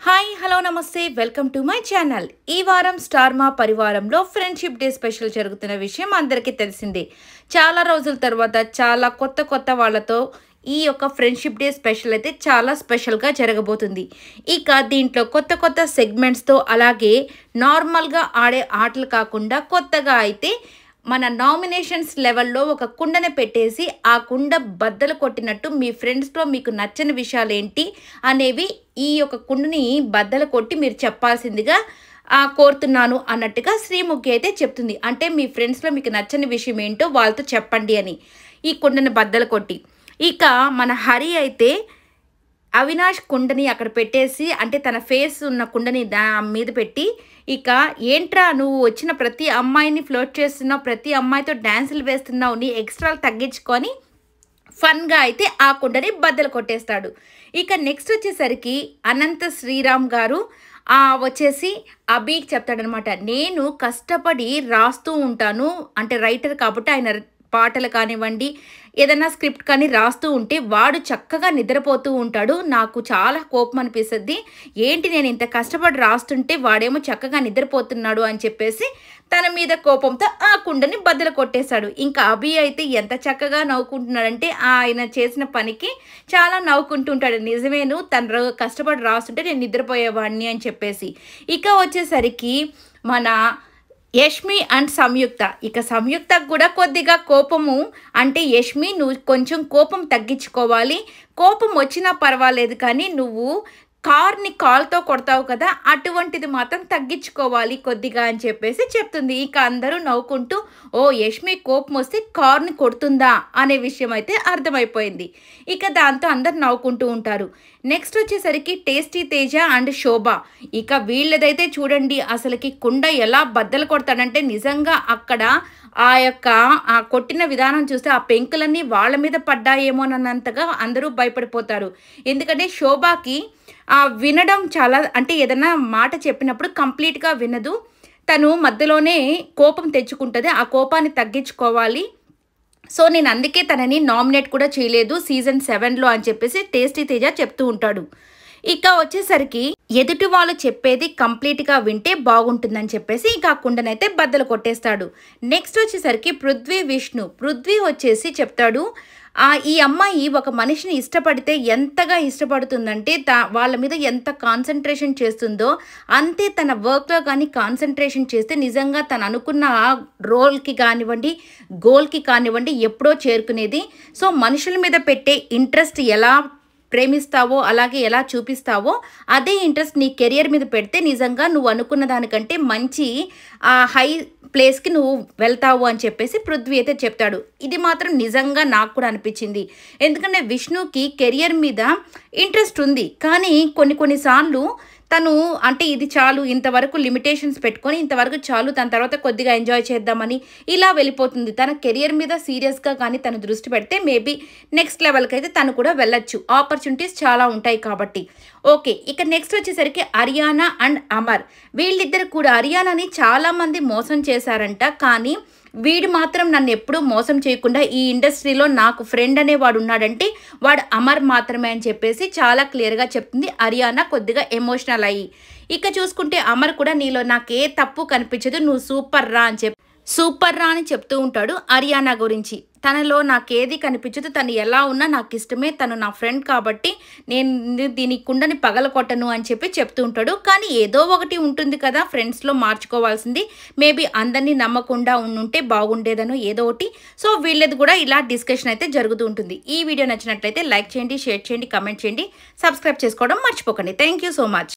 Hi hello నమస్తే welcome to my channel. ఈ వారం స్టార్ మా పరివారంలో ఫ్రెండ్షిప్ డే స్పెషల్ జరుగుతున్న విషయం అందరికీ తెలిసిందే. చాలా రోజుల తర్వాత చాలా కొత్త వాళ్ళతో ఈ యొక్క ఫ్రెండ్షిప్ డే స్పెషల్ అయితే చాలా స్పెషల్గా జరగబోతుంది. ఇక దీంట్లో కొత్త సెగ్మెంట్స్తో అలాగే నార్మల్గా ఆడే ఆటలు కాకుండా కొత్తగా అయితే మన నామినేషన్స్ లెవెల్లో ఒక కుండని పెట్టేసి ఆ కుండ బద్దలు కొట్టినట్టు మీ ఫ్రెండ్స్లో మీకు నచ్చని విషయాలు ఏంటి అనేవి ఈ యొక్క కుండని బద్దలు కొట్టి మీరు చెప్పాల్సిందిగా కోరుతున్నాను అన్నట్టుగా శ్రీముఖి అయితే చెప్తుంది. అంటే మీ ఫ్రెండ్స్లో మీకు నచ్చని విషయం ఏంటో వాళ్ళతో చెప్పండి అని ఈ కుండని బద్దలు కొట్టి. ఇక మన హరి అయితే అవినాష్ కుండని అక్కడ పెట్టేసి అంటే తన ఫేస్ ఉన్న కుండని మీద పెట్టి ఇక ఏంట్రా నువ్వు వచ్చిన ప్రతి అమ్మాయిని ఫ్లోట్ చేస్తున్నావు, ప్రతి అమ్మాయితో డ్యాన్సులు వేస్తున్నావు, నీ ఎక్స్ట్రాలు తగ్గించుకొని ఫన్గా అయితే ఆ కుండని బద్దలు కొట్టేస్తాడు. ఇక నెక్స్ట్ వచ్చేసరికి అనంత శ్రీరామ్ గారు వచ్చేసి అభికి చెప్తాడనమాట. నేను కష్టపడి రాస్తూ ఉంటాను, అంటే రైటర్ కాబట్టి ఆయన పాటలు కానివ్వండి ఏదైనా స్క్రిప్ట్ కానీ రాస్తూ ఉంటే వాడు చక్కగా నిద్రపోతూ ఉంటాడు. నాకు చాలా కోపం అనిపిస్తుంది, ఏంటి నేను ఇంత కష్టపడి రాస్తుంటే వాడేమో చక్కగా నిద్రపోతున్నాడు అని చెప్పేసి తన మీద కోపంతో ఆ కుండని బద్దలు కొట్టేశాడు. ఇంకా అభి అయితే ఎంత చక్కగా నవ్వుకుంటున్నాడంటే ఆయన చేసిన పనికి చాలా నవ్వుకుంటుంటాడు. నిజమేను, తను కష్టపడి రాస్తుంటే నేను నిద్రపోయేవాడిని అని చెప్పేసి. ఇక వచ్చేసరికి మన యష్మి అండ్ సంయుక్త. ఇక సంయుక్తకు కూడా కొద్దిగా కోపము, అంటే యష్మి నువ్వు కొంచెం కోపం తగ్గించుకోవాలి, కోపం వచ్చినా పర్వాలేదు కానీ నువ్వు కార్ని కాల్తో కొడతావు కదా అటువంటిది మాత్రం తగ్గించుకోవాలి కొద్దిగా అని చెప్పేసి చెప్తుంది. ఇక అందరూ నవ్వుకుంటూ ఓ యష్మి కోపం వస్తే కార్ని కొడుతుందా అనే విషయం అయితే అర్థమైపోయింది. ఇక దాంతో అందరు నవ్వుకుంటూ ఉంటారు. నెక్స్ట్ వచ్చేసరికి టేస్టీ తేజ అండ్ శోభ. ఇక వీళ్ళదైతే చూడండి అసలుకి కుండ ఎలా బద్దలు కొడతాడంటే నిజంగా అక్కడ ఆ కొట్టిన విధానం చూస్తే ఆ పెంకులన్నీ వాళ్ళ మీద పడ్డాయేమోనన్నంతగా అందరూ భయపడిపోతారు. ఎందుకంటే శోభకి వినడం చాలా, అంటే ఏదైనా మాట చెప్పినప్పుడు కంప్లీట్గా వినదు, తను మధ్యలోనే కోపం తెచ్చుకుంటుంది, ఆ కోపాన్ని తగ్గించుకోవాలి. సో నేను అందుకే తనని నామినేట్ కూడా చేయలేదు సీజన్ 7లో అని చెప్పేసి టేస్టీ తేజ చెప్తూ ఉంటాడు. ఇక వచ్చేసరికి ఎదుటి వాళ్ళు చెప్పేది కంప్లీట్గా వింటే బాగుంటుందని చెప్పేసి ఇక ఆ కుండనైతే బద్దలు కొట్టేస్తాడు. నెక్స్ట్ వచ్చేసరికి పృథ్వీ వచ్చేసి చెప్తాడు ఈ అమ్మాయి ఒక మనిషిని ఇష్టపడితే ఎంతగా ఇష్టపడుతుందంటే వాళ్ళ మీద ఎంత కాన్సన్ట్రేషన్ చేస్తుందో అంతే తన వర్క్లో కానీ కాన్సన్ట్రేషన్ చేస్తే నిజంగా తను అనుకున్న రోల్కి కానివ్వండి గోల్కి కానివ్వండి ఎప్పుడో చేరుకునేది. సో మనుషుల మీద పెట్టే ఇంట్రెస్ట్ ఎలా ప్రేమిస్తావో అలాగే ఎలా చూపిస్తావో అదే ఇంట్రెస్ట్ నీ కెరియర్ మీద పెడితే నిజంగా నువ్వు అనుకున్న దానికంటే మంచి హై ప్లేస్కి నువ్వు వెళ్తావు అని చెప్పేసి పృథ్వీ అయితే చెప్తాడు. ఇది మాత్రం నిజంగా నాకు కూడా అనిపించింది. ఎందుకంటే విష్ణుకి కెరియర్ మీద ఇంట్రెస్ట్ ఉంది కానీ కొన్నిసార్లు తను అంటే ఇది చాలు, ఇంతవరకు లిమిటేషన్స్ పెట్టుకొని ఇంతవరకు చాలు, తన తర్వాత కొద్దిగా ఎంజాయ్ చేద్దామని ఇలా వెళ్ళిపోతుంది. తన కెరియర్ మీద సీరియస్గా కానీ తను దృష్టి పెడితే మేబీ నెక్స్ట్ లెవెల్కి అయితే తను కూడా వెళ్ళొచ్చు, ఆపర్చునిటీస్ చాలా ఉంటాయి కాబట్టి. ఓకే, ఇక నెక్స్ట్ వచ్చేసరికి అరియానా అండ్ అమర్. వీళ్ళిద్దరు కూడా అరియానాని చాలామంది మోసం చేశారంట, కానీ వీడు మాత్రం నన్ను ఎప్పుడూ మోసం చేయకుండా ఈ ఇండస్ట్రీలో నాకు ఫ్రెండ్ అనేవాడు ఉన్నాడంటే వాడు అమర్ మాత్రమే అని చెప్పేసి చాలా క్లియర్గా చెప్తుంది అరియానా కొద్దిగా ఎమోషనల్ అయ్యి. ఇక చూసుకుంటే అమర్ కూడా నీలో నాకే తప్పు కనిపించదు, నువ్వు సూపర్ రా అని చెప్తూ ఉంటాడు అరియానా గురించి. తనలో నాకేది కనిపించదు, తను ఎలా ఉన్నా నాకు ఇష్టమే, తను నా ఫ్రెండ్ కాబట్టి నేను దీని కుండని పగలకొట్టను అని చెప్పి చెప్తూ ఉంటాడు. కానీ ఏదో ఒకటి ఉంటుంది కదా ఫ్రెండ్స్లో మార్చుకోవాల్సింది, మేబీ అందరినీ నమ్మకుండా ఉంటే బాగుండేదనో ఏదో ఒకటి. సో వీళ్ళది కూడా ఇలా డిస్కషన్ అయితే జరుగుతూ ఉంటుంది. ఈ వీడియో నచ్చినట్లయితే లైక్ చేయండి, షేర్ చేయండి, కమెంట్ చేయండి, సబ్స్క్రైబ్ చేసుకోవడం మర్చిపోకండి. Thank you so much.